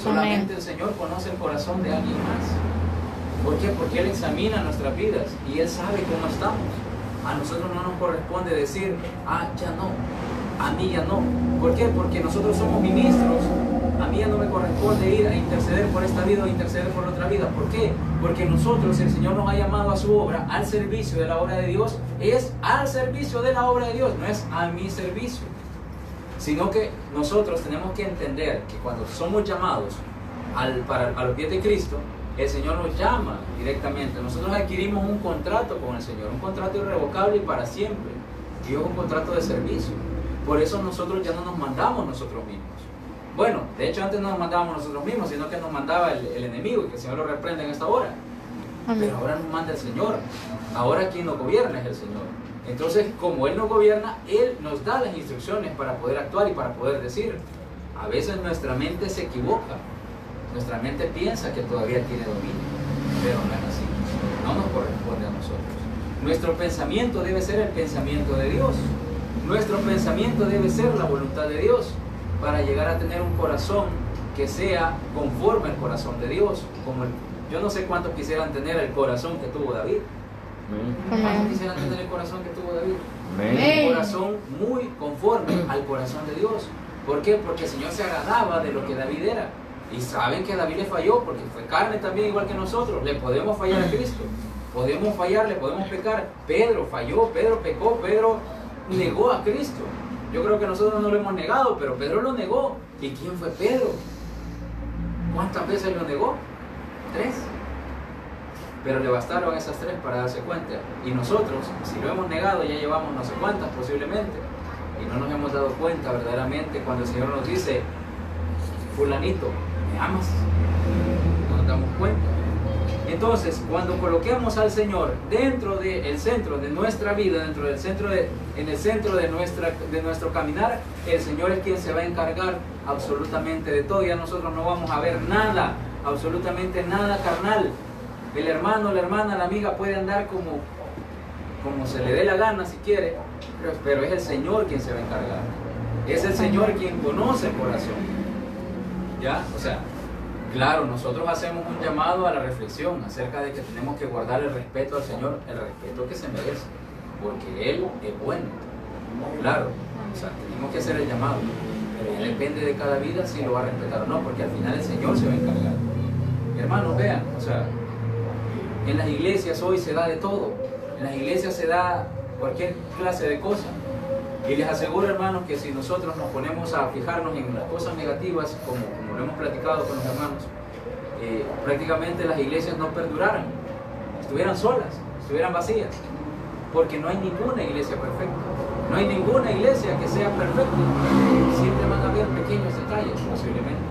Solamente el Señor conoce el corazón de alguien más. ¿Por qué? Porque Él examina nuestras vidas y Él sabe cómo estamos. A nosotros no nos corresponde decir, ya no, a mí ya no. ¿Por qué? Porque nosotros somos ministros. A mí ya no me corresponde ir a interceder por esta vida o interceder por otra vida. ¿Por qué? Porque nosotros, el Señor nos ha llamado a su obra, al servicio de la obra de Dios. Es al servicio de la obra de Dios, no es a mi servicio. Sino que nosotros tenemos que entender que cuando somos llamados a los pies de Cristo, el Señor nos llama directamente. Nosotros adquirimos un contrato con el Señor, un contrato irrevocable y para siempre. Y es un contrato de servicio. Por eso nosotros ya no nos mandamos nosotros mismos. Bueno, de hecho antes no nos mandábamos nosotros mismos, sino que nos mandaba el enemigo, y que el Señor lo reprenda en esta hora. Pero ahora nos manda el Señor. Ahora quien nos gobierna es el Señor. Entonces, como Él nos gobierna, Él nos da las instrucciones para poder actuar y para poder decir. A veces nuestra mente se equivoca. Nuestra mente piensa que todavía tiene dominio, pero no es así. No nos corresponde a nosotros. Nuestro pensamiento debe ser el pensamiento de Dios. Nuestro pensamiento debe ser la voluntad de Dios, para llegar a tener un corazón que sea conforme al corazón de Dios. Yo no sé cuántos quisieran tener el corazón que tuvo David. ¿Cuántos quisieran tener el corazón que tuvo David? Un corazón muy conforme al corazón de Dios. ¿Por qué? Porque el Señor se agradaba de lo que David era. Y saben que David le falló, porque fue carne también igual que nosotros. Le podemos fallar a Cristo. Podemos fallar, le podemos pecar. Pedro falló, Pedro pecó, Pedro negó a Cristo. Yo creo que nosotros no lo hemos negado, pero Pedro lo negó. ¿Y quién fue Pedro? ¿Cuántas veces lo negó? 3. Pero le bastaron esas 3 para darse cuenta. Y nosotros, si lo hemos negado, ya llevamos no sé cuántas posiblemente. Y no nos hemos dado cuenta verdaderamente cuando el Señor nos dice, fulanito, ¿me amas? No nos damos cuenta. Entonces, cuando coloquemos al Señor dentro del centro de nuestra vida, en el centro de nuestro caminar, el Señor es quien se va a encargar absolutamente de todo. Ya nosotros no vamos a ver nada, absolutamente nada carnal. El hermano, la hermana, la amiga puede andar como se le dé la gana si quiere, pero es el Señor quien se va a encargar. Es el Señor quien conoce el corazón. ¿Ya? O sea, claro, nosotros hacemos un llamado a la reflexión acerca de que tenemos que guardar el respeto al Señor, el respeto que se merece, porque Él es bueno. Claro, o sea, tenemos que hacer el llamado, pero ya depende de cada vida si lo va a respetar o no, porque al final el Señor se va a encargar. Hermanos, vean, o sea, en las iglesias hoy se da de todo, en las iglesias se da cualquier clase de cosas. Y les aseguro, hermanos, que si nosotros nos ponemos a fijarnos en las cosas negativas, como lo hemos platicado con los hermanos, prácticamente las iglesias no perduraran, estuvieran solas, estuvieran vacías, porque no hay ninguna iglesia perfecta, no hay ninguna iglesia que sea perfecta, siempre van a haber pequeños detalles posiblemente.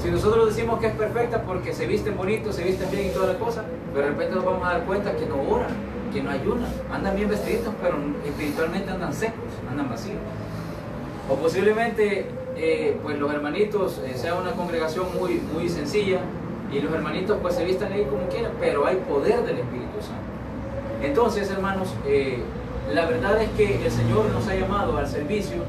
Si nosotros decimos que es perfecta porque se visten bonitos, se visten bien y toda la cosa, pero de repente nos vamos a dar cuenta que no oran, que no ayunan, andan bien vestiditos, pero espiritualmente andan secos, andan vacíos. O posiblemente pues los hermanitos sea una congregación muy sencilla y los hermanitos pues se vistan ahí como quieran, pero hay poder del Espíritu Santo. Entonces, hermanos, la verdad es que el Señor nos ha llamado al servicio,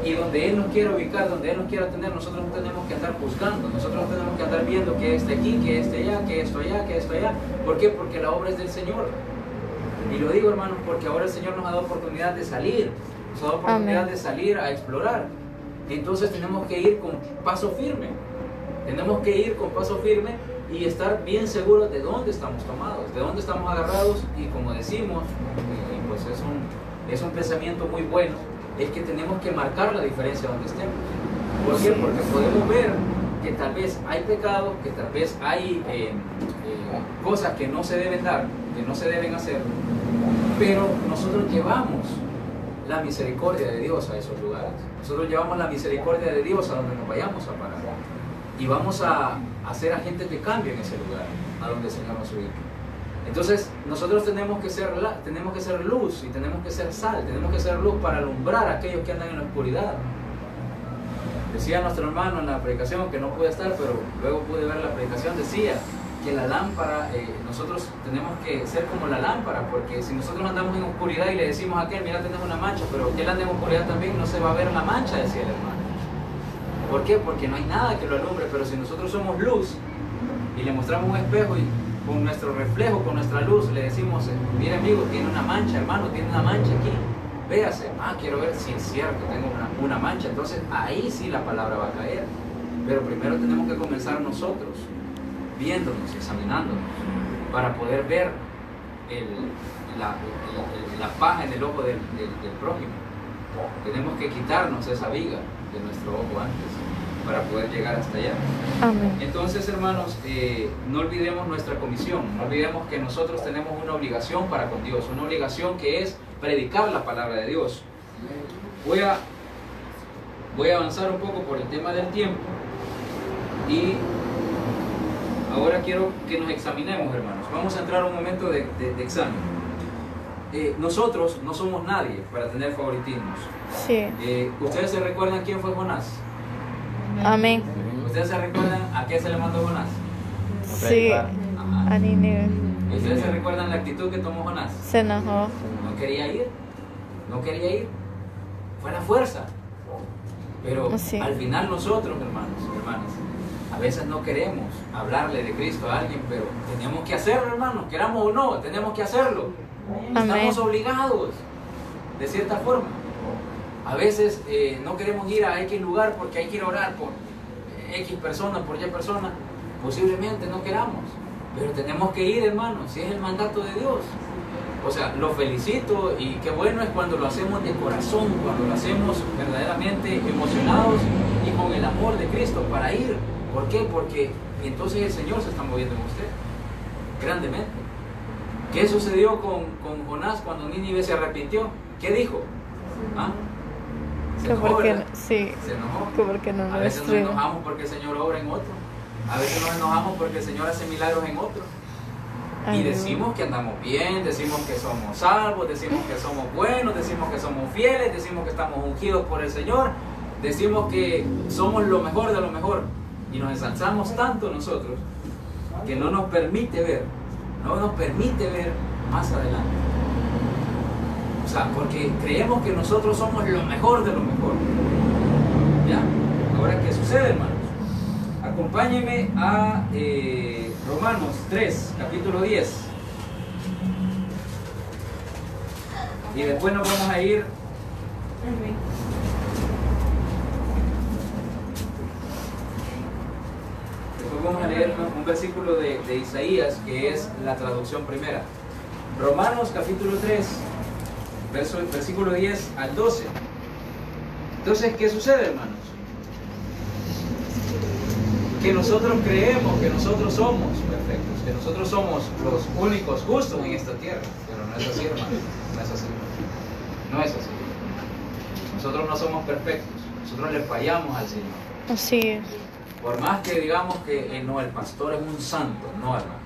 y donde Él nos quiera ubicar, donde Él nos quiera tener, nosotros no tenemos que andar juzgando, nosotros no tenemos que andar viendo que este aquí, que este allá, que esto allá, que esto allá. ¿Por qué? Porque la obra es del Señor. Y lo digo, hermanos, porque ahora el Señor nos ha dado oportunidad de salir, nos ha dado oportunidad de salir a explorar. Entonces tenemos que ir con paso firme, tenemos que ir con paso firme y estar bien seguros de dónde estamos tomados, de dónde estamos agarrados. Y como decimos, y pues es un pensamiento muy bueno, es que tenemos que marcar la diferencia donde estemos. ¿Por qué? Porque podemos ver que tal vez hay pecados, que tal vez hay cosas que no se deben dar, que no se deben hacer, pero nosotros llevamos la misericordia de Dios a esos lugares. Nosotros llevamos la misericordia de Dios a donde nos vayamos a parar. Y vamos a ser agentes de cambio en ese lugar, a donde el Señor nos ubique. Entonces, nosotros tenemos que ser luz y tenemos que ser sal, tenemos que ser luz para alumbrar a aquellos que andan en la oscuridad. Decía nuestro hermano en la predicación, que no pude estar, pero luego pude ver la predicación, decía que la lámpara, nosotros tenemos que ser como la lámpara, porque si nosotros andamos en oscuridad y le decimos a aquel, mira, tenemos una mancha, pero él anda en oscuridad también, no se va a ver la mancha, decía el hermano. ¿Por qué? Porque no hay nada que lo alumbre, pero si nosotros somos luz y le mostramos un espejo y con nuestro reflejo, con nuestra luz, le decimos, mira amigo, tiene una mancha, hermano, tiene una mancha aquí, véase, quiero ver si es cierto, tengo una mancha. Entonces ahí sí la palabra va a caer, pero primero tenemos que comenzar nosotros, viéndonos, examinándonos, para poder ver la paja en el ojo del prójimo. Tenemos que quitarnos esa viga de nuestro ojo antes para poder llegar hasta allá. Amén. Entonces, hermanos, no olvidemos nuestra comisión, no olvidemos que nosotros tenemos una obligación para con Dios, una obligación que es predicar la palabra de Dios. Voy a avanzar un poco por el tema del tiempo y ahora quiero que nos examinemos, hermanos. Vamos a entrar a un momento de examen. Nosotros no somos nadie para tener favoritismos. Sí. ¿Ustedes se recuerdan quién fue Jonás? Amén. ¿Ustedes se recuerdan a qué se le mandó Jonás? Sí. Ajá. A Nínive. ¿Ustedes se recuerdan la actitud que tomó Jonás? Se enojó. No quería ir. Fue a la fuerza. Pero Sí. al final nosotros, hermanas, a veces no queremos hablarle de Cristo a alguien, pero tenemos que hacerlo, hermanos, queramos o no, tenemos que hacerlo. Amén. Estamos obligados, de cierta forma. A veces no queremos ir a X lugar porque hay que ir a orar por X persona, por Y persona. Posiblemente no queramos, pero tenemos que ir, hermanos, si es el mandato de Dios. O sea, lo felicito y qué bueno es cuando lo hacemos de corazón, cuando lo hacemos verdaderamente emocionados y con el amor de Cristo para ir. ¿Por qué? Porque entonces el Señor se está moviendo en usted, grandemente. ¿Qué sucedió con Jonás cuando Nínive se arrepintió? ¿Qué dijo? Se Que enojó, porque, ¿verdad? sí, Se enojó. que porque no A lo veces nos destruye. enojamos porque el Señor obra en otro. A veces nos enojamos porque el Señor hace milagros en otro. Y Amén. decimos que andamos bien, decimos que somos salvos, decimos que somos buenos, decimos que somos fieles, decimos que estamos ungidos por el Señor, decimos que somos lo mejor de lo mejor. Y nos ensalzamos tanto nosotros que no nos permite ver más adelante. O sea, porque creemos que nosotros somos lo mejor de lo mejor. ¿Ya? Ahora, ¿qué sucede, hermanos? Acompáñenme a Romanos 3, capítulo 10. Y después nos vamos a ir Amén. después vamos a leer un versículo de Isaías, que es la traducción primera. Romanos capítulo 3, versículo 10 al 12. Entonces, ¿qué sucede, hermanos? Que nosotros creemos que nosotros somos perfectos, que nosotros somos los únicos justos en esta tierra. Pero no es así, hermanos. No es así. No es así. Nosotros no somos perfectos. Nosotros le fallamos al Señor. Así es. Por más que digamos que no, el pastor es un santo, no, hermano.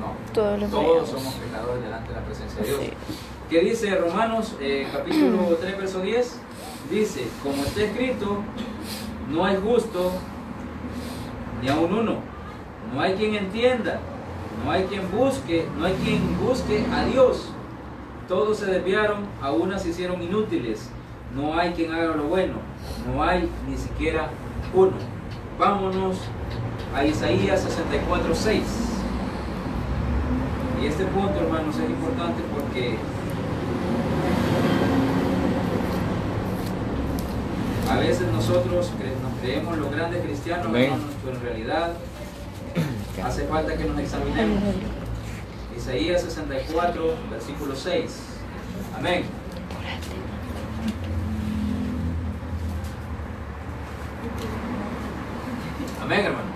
No. Todos los Todos fallamos. somos pecadores delante de la presencia de Dios. Sí. ¿Qué dice Romanos capítulo 3, verso 10? Dice, como está escrito, no hay justo ni aun uno, no hay quien entienda, no hay quien busque a Dios. Todos se desviaron, a unas se hicieron inútiles, no hay quien haga lo bueno, no hay ni siquiera uno. Vámonos a Isaías 64, 6. Y este punto, hermanos, es importante porque a veces nosotros nos creemos los grandes cristianos, hermanos, pero en realidad hace falta que nos examinemos. Isaías 64, versículo 6. Amén. Amén, hermanos.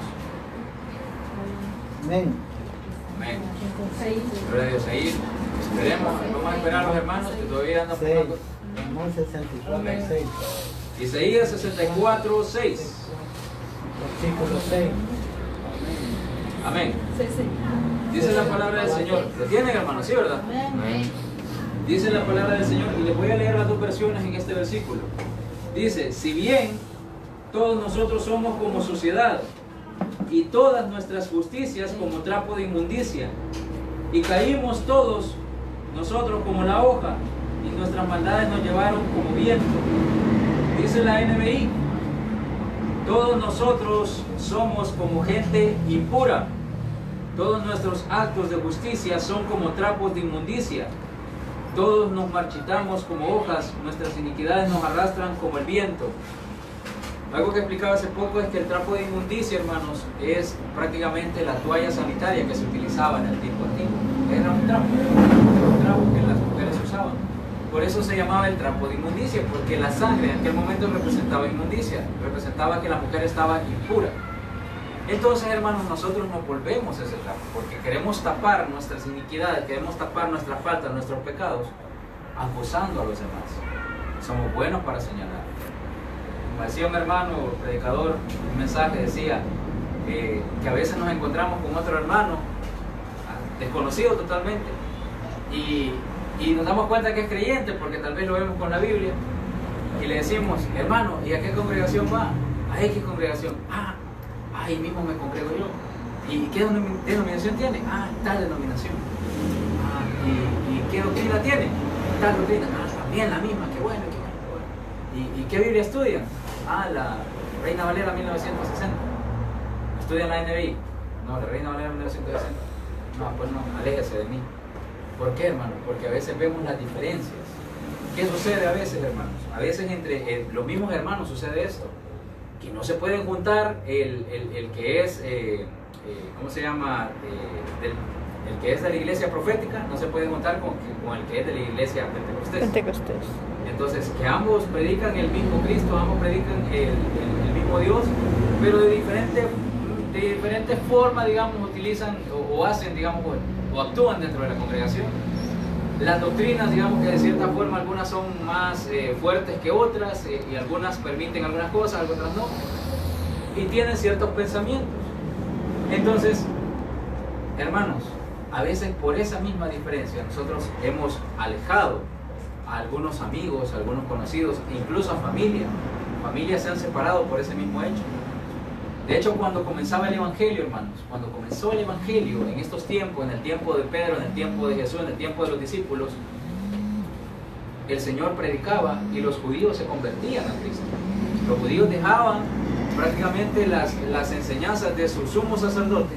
Amén. Amén. Ahí. Gloria a Dios. Ahí esperemos, vamos a esperar a los hermanos que todavía andan 6. buscando. Ramón 64, Amén. 6. Isaías 64, 6. Versículo 6. Amén. Sí, sí. Dice la palabra del Señor. ¿Lo tienen, hermanos? ¿Sí, verdad? Amén. Dice la palabra del Señor, y les voy a leer las dos versiones en este versículo. Dice, si bien todos nosotros somos como suciedad, y todas nuestras justicias como trapo de inmundicia, y caímos todos nosotros como la hoja, y nuestras maldades nos llevaron como viento. Dice la NBI, todos nosotros somos como gente impura, todos nuestros actos de justicia son como trapos de inmundicia. Todos nos marchitamos como hojas, nuestras iniquidades nos arrastran como el viento. Algo que explicaba hace poco es que el trapo de inmundicia, hermanos, es prácticamente la toalla sanitaria que se utilizaba en el tiempo antiguo. Era un trapo que las mujeres usaban. Por eso se llamaba el trapo de inmundicia, porque la sangre en aquel momento representaba inmundicia, representaba que la mujer estaba impura. Entonces, hermanos, nosotros nos volvemos ese trapo, porque queremos tapar nuestras iniquidades, queremos tapar nuestras faltas, nuestros pecados, acusando a los demás. Somos buenos para señalar. Como decía un hermano predicador, un mensaje decía que a veces nos encontramos con otro hermano, desconocido totalmente, y nos damos cuenta que es creyente, porque tal vez lo vemos con la Biblia, y le decimos, hermano, ¿y a qué congregación va? ¿A X congregación? Ahí mismo me congrego yo. ¿Y qué denominación tiene? Tal denominación. ¿Y qué doctrina tiene? Tal doctrina. También la misma, qué bueno, qué bueno, qué bueno. ¿Y qué Biblia estudian? La Reina Valera 1960. ¿Estudian la NBI? No, la Reina Valera 1960. No, pues no, aléjese de mí. ¿Por qué, hermano? Porque a veces vemos las diferencias. ¿Qué sucede a veces, hermanos? A veces entre los mismos hermanos sucede esto. Que no se pueden juntar el que es, ¿cómo se llama? El que es de la iglesia profética, no se puede juntar con el que es de la iglesia pentecostés. Pentecostés. Entonces, que ambos predican el mismo Cristo, ambos predican el mismo Dios, pero de diferente forma, digamos, utilizan o hacen, digamos, o actúan dentro de la congregación. Las doctrinas, digamos que de cierta forma algunas son más fuertes que otras, y algunas permiten algunas cosas, otras no, y tienen ciertos pensamientos. Entonces, hermanos, a veces por esa misma diferencia nosotros hemos alejado a algunos amigos, a algunos conocidos, incluso a familias se han separado por ese mismo hecho. De hecho, cuando comenzaba el Evangelio, hermanos, cuando comenzó el Evangelio en estos tiempos, en el tiempo de Pedro, en el tiempo de Jesús, en el tiempo de los discípulos, el Señor predicaba y los judíos se convertían a Cristo. Los judíos dejaban prácticamente las enseñanzas de su sumo sacerdote,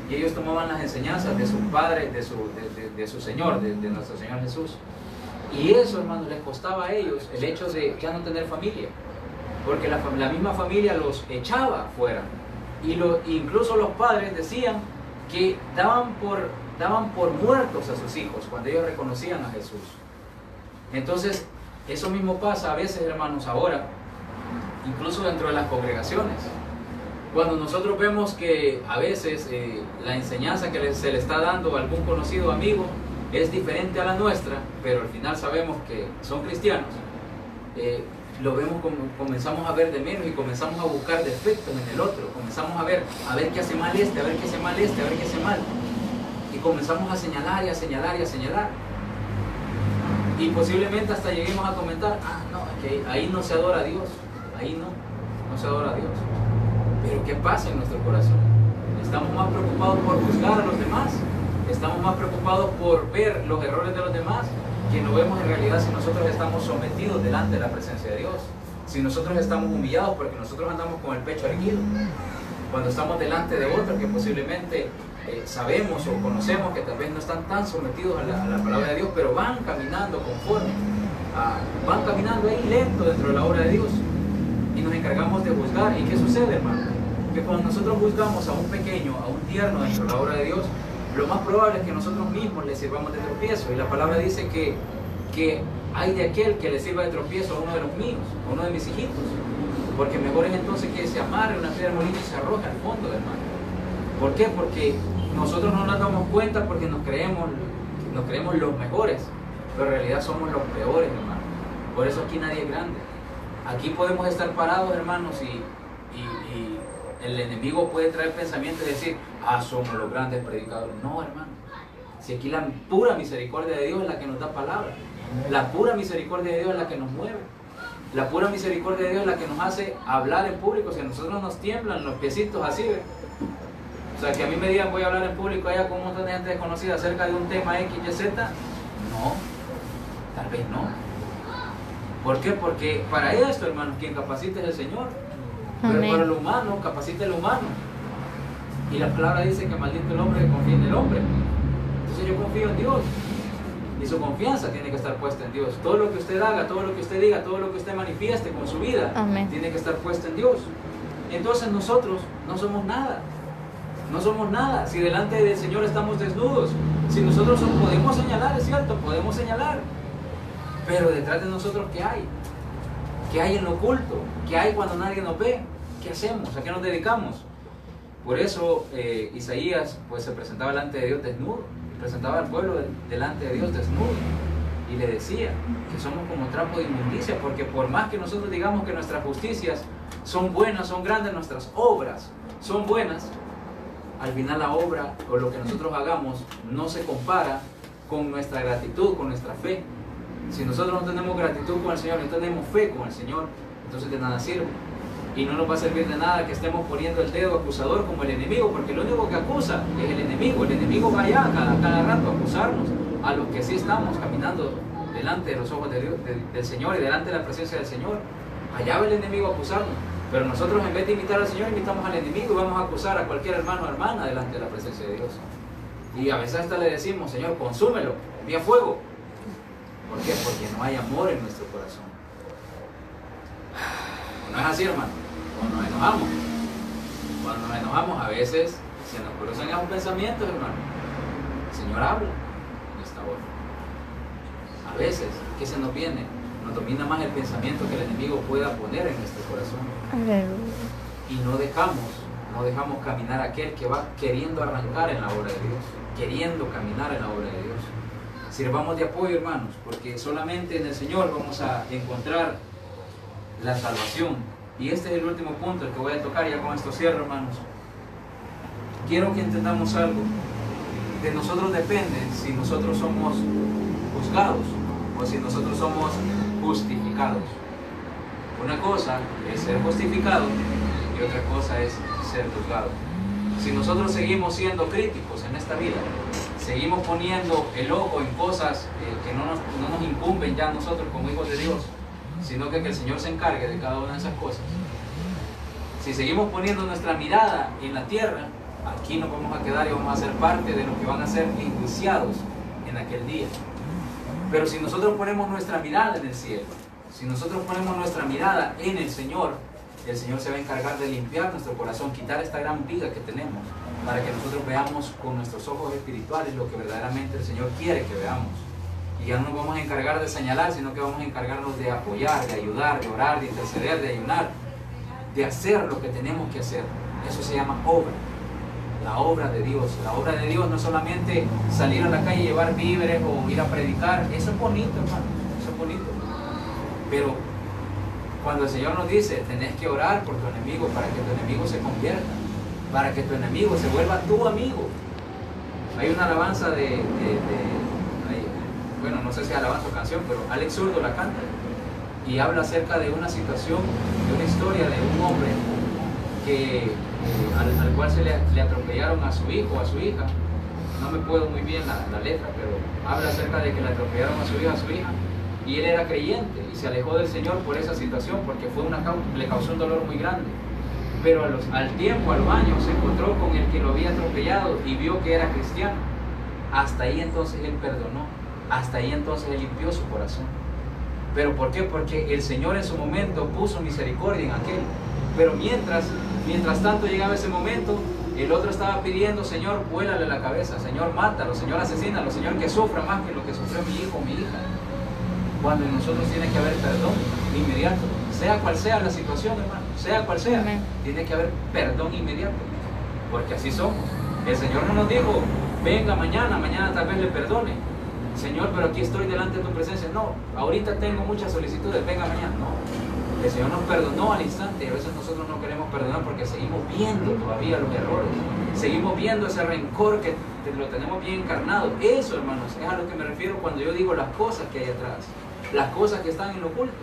y ellos tomaban las enseñanzas de su Padre, de su Señor, de nuestro Señor Jesús. Y eso, hermanos, les costaba a ellos el hecho de ya no tener familia, porque la misma familia los echaba fuera. Incluso los padres decían que daban por muertos a sus hijos cuando ellos reconocían a Jesús. Entonces, eso mismo pasa a veces, hermanos, ahora, incluso dentro de las congregaciones. Cuando nosotros vemos que a veces la enseñanza que se le está dando a algún conocido amigo es diferente a la nuestra, pero al final sabemos que son cristianos, lo vemos como comenzamos a ver de menos y comenzamos a buscar defectos en el otro, comenzamos a ver qué hace mal este, a ver qué hace mal este, a ver qué hace mal, y comenzamos a señalar y a señalar y a señalar, y posiblemente hasta lleguemos a comentar, no, es que ahí no se adora a Dios, ahí no se adora a Dios. Pero ¿qué pasa en nuestro corazón? Estamos más preocupados por juzgar a los demás, estamos más preocupados por ver los errores de los demás, que no vemos en realidad si nosotros estamos sometidos delante de la presencia de Dios, si nosotros estamos humillados porque nosotros andamos con el pecho erguido, cuando estamos delante de otros que posiblemente sabemos o conocemos que tal vez no están tan sometidos a la palabra de Dios, pero van caminando conforme, van caminando ahí lento dentro de la obra de Dios, y nos encargamos de juzgar. ¿Y qué sucede, hermano? Que cuando nosotros juzgamos a un pequeño, a un tierno dentro de la obra de Dios, lo más probable es que nosotros mismos le sirvamos de tropiezo. Y la palabra dice que hay de aquel que le sirva de tropiezo a uno de los míos, a uno de mis hijitos. Porque mejor es entonces que se amarre una piedra molina y se arroje al fondo, hermano. ¿Por qué? Porque nosotros no nos damos cuenta porque nos creemos los mejores, pero en realidad somos los peores, hermano. Por eso aquí nadie es grande. Aquí podemos estar parados, hermanos, y el enemigo puede traer pensamientos y decir, somos los grandes predicadores. No, hermano. Si aquí la pura misericordia de Dios es la que nos da palabra. La pura misericordia de Dios es la que nos mueve. La pura misericordia de Dios es la que nos hace hablar en público. Si a nosotros nos tiemblan los piecitos así, ¿ve? O sea, que a mí me digan voy a hablar en público allá con un montón de gente desconocida acerca de un tema X, Y, Z. No, tal vez no. ¿Por qué? Porque para esto, hermanos, quien capacita es el Señor. Pero Amén. para lo humano, capacita el humano. Y la palabra dice que maldito el hombre que confía en el hombre. Entonces yo confío en Dios. Y su confianza tiene que estar puesta en Dios. Todo lo que usted haga, todo lo que usted diga, todo lo que usted manifieste con su vida, Amén. tiene que estar puesto en Dios. Entonces nosotros no somos nada. No somos nada. Si delante del Señor estamos desnudos, si nosotros podemos señalar, es cierto, podemos señalar. Pero detrás de nosotros, ¿qué hay? ¿Qué hay en lo oculto? ¿Qué hay cuando nadie nos ve? ¿Qué hacemos? ¿A qué nos dedicamos? Por eso Isaías pues se presentaba delante de Dios desnudo, presentaba al pueblo delante de Dios desnudo y le decía que somos como trapo de inmundicia, porque por más que nosotros digamos que nuestras justicias son buenas, son grandes, nuestras obras son buenas, al final la obra o lo que nosotros hagamos no se compara con nuestra gratitud, con nuestra fe. Si nosotros no tenemos gratitud con el Señor, no tenemos fe con el Señor, entonces de nada sirve. Y no nos va a servir de nada que estemos poniendo el dedo acusador como el enemigo, porque lo único que acusa es el enemigo. El enemigo va allá cada rato a acusarnos, a los que sí estamos caminando delante de los ojos de Dios, del Señor y delante de la presencia del Señor. Allá va el enemigo a acusarnos. Pero nosotros, en vez de imitar al Señor, imitamos al enemigo y vamos a acusar a cualquier hermano o hermana delante de la presencia de Dios. Y a veces hasta le decimos, Señor, consúmelo, envía fuego. ¿Por qué? Porque no hay amor en nuestro corazón. No es así, hermano. Cuando nos enojamos, a veces se nos cruzan esos pensamientos, hermano. El Señor habla en esta hora. A veces, ¿qué se nos viene? Nos domina más el pensamiento que el enemigo pueda poner en nuestro corazón. Aleluya. Y no dejamos caminar aquel que va queriendo arrancar en la obra de Dios, queriendo caminar en la obra de Dios. Sirvamos de apoyo, hermanos, porque solamente en el Señor vamos a encontrar la salvación. Y este es el último punto, el que voy a tocar, ya con esto cierro, hermanos. Quiero que entendamos algo. De nosotros depende si nosotros somos juzgados o si nosotros somos justificados. Una cosa es ser justificado y otra cosa es ser juzgado. Si nosotros seguimos siendo críticos en esta vida, seguimos poniendo el ojo en cosas que no nos incumben ya nosotros como hijos de Dios, sino que el Señor se encargue de cada una de esas cosas. Si seguimos poniendo nuestra mirada en la tierra, aquí nos vamos a quedar y vamos a ser parte de los que van a ser enjuiciados en aquel día. Pero si nosotros ponemos nuestra mirada en el cielo, si nosotros ponemos nuestra mirada en el Señor se va a encargar de limpiar nuestro corazón, quitar esta gran viga que tenemos, para que nosotros veamos con nuestros ojos espirituales lo que verdaderamente el Señor quiere que veamos. Y ya no nos vamos a encargar de señalar, sino que vamos a encargarnos de apoyar, de ayudar, de orar, de interceder, de ayunar, de hacer lo que tenemos que hacer. Eso se llama obra. La obra de Dios. La obra de Dios no es solamente salir a la calle y llevar víveres o ir a predicar. Eso es bonito, hermano. Eso es bonito. Pero cuando el Señor nos dice, tenés que orar por tu enemigo para que tu enemigo se convierta, para que tu enemigo se vuelva tu amigo. Hay una alabanza bueno, no sé si es alabanza o canción, pero Alex Zurdo la canta y habla acerca de una situación, de una historia de un hombre que, al cual le atropellaron a su hijo o a su hija. No me puedo muy bien la letra, pero habla acerca de que le atropellaron a su hijo o a su hija, y él era creyente y se alejó del Señor por esa situación, porque le causó un dolor muy grande. Pero al tiempo, al año, se encontró con el que lo había atropellado y vio que era cristiano. Hasta ahí entonces él perdonó, hasta ahí entonces él limpió su corazón. ¿Pero por qué? Porque el Señor en su momento puso misericordia en aquel. Pero mientras tanto llegaba ese momento, el otro estaba pidiendo, Señor, vuélale la cabeza, Señor, mátalo, Señor, asesínalo, Señor, que sufra más que lo que sufrió mi hijo o mi hija. Cuando en nosotros tiene que haber perdón inmediato, sea cual sea la situación, hermano, sea cual sea, Amén. tiene que haber perdón inmediato, porque así somos. El Señor no nos dijo, venga mañana tal vez le perdone. Señor, pero aquí estoy delante de tu presencia. No, ahorita tengo muchas solicitudes, venga mañana. No, el Señor nos perdonó al instante y a veces nosotros no queremos perdonar porque seguimos viendo todavía los errores, seguimos viendo ese rencor que lo tenemos bien encarnado. Eso, hermanos, es a lo que me refiero cuando yo digo las cosas que hay atrás, las cosas que están en lo oculto.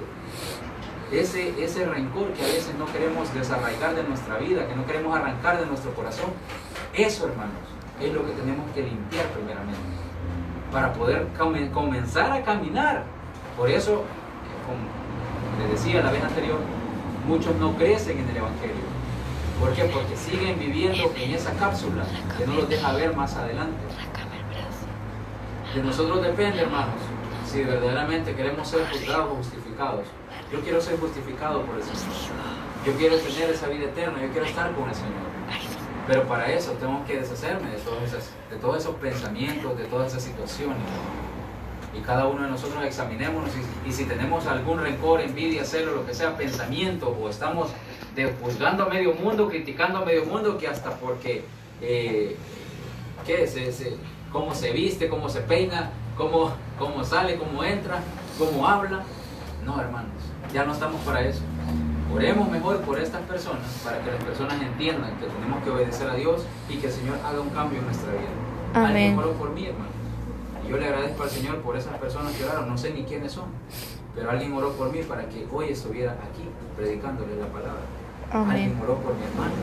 Ese rencor que a veces no queremos desarraigar de nuestra vida, que no queremos arrancar de nuestro corazón. Eso, hermanos, es lo que tenemos que limpiar primeramente, para poder comenzar a caminar. Por eso, como les decía la vez anterior, muchos no crecen en el Evangelio. ¿Por qué? Porque siguen viviendo en esa cápsula que no los deja ver más adelante. De nosotros depende, hermanos, si verdaderamente queremos ser juzgados o justificados. Yo quiero ser justificado por el Señor. Yo quiero tener esa vida eterna, yo quiero estar con el Señor. Pero para eso tengo que deshacerme de todos esos pensamientos, de todas esas situaciones. Y cada uno de nosotros examinémonos y si tenemos algún rencor, envidia, celo, lo que sea, pensamiento, o estamos juzgando a medio mundo, criticando a medio mundo, que hasta porque cómo se viste, cómo se peina, cómo sale, cómo entra, cómo habla. No, hermanos, ya no estamos para eso. Oremos mejor por estas personas, para que las personas entiendan que tenemos que obedecer a Dios y que el Señor haga un cambio en nuestra vida. Amén. Alguien oró por mí, hermano. Y yo le agradezco al Señor por esas personas que oraron. No sé ni quiénes son, pero alguien oró por mí para que hoy estuviera aquí predicándole la palabra. Amén. Alguien oró por mi hermano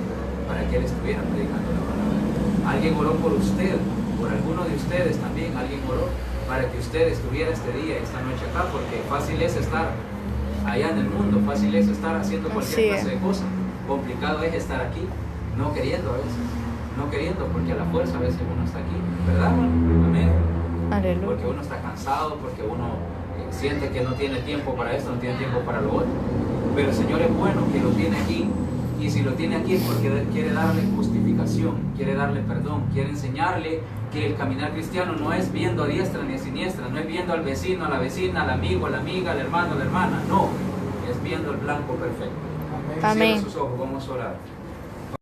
para que él estuviera predicando la palabra. Alguien oró por usted, por alguno de ustedes también. Alguien oró para que usted estuviera este día, esta noche acá, porque fácil es estar allá en el mundo, fácil es estar haciendo cualquier clase de cosa. Complicado es estar aquí, no queriendo a veces, no queriendo, porque a la fuerza a veces uno está aquí, ¿verdad, hermano? Amén. Aleluya. Porque uno está cansado, porque uno siente que no tiene tiempo para esto, no tiene tiempo para lo otro. Pero el Señor es bueno que lo tiene aquí, y si lo tiene aquí es porque quiere darle justificación, quiere darle perdón, quiere enseñarle que el caminar cristiano no es viendo a diestra ni a siniestra, no es viendo al vecino, a la vecina, al amigo, a la amiga, al hermano, a la hermana, no, es viendo el blanco perfecto. Amén. Cierra sus ojos, vamos a orar.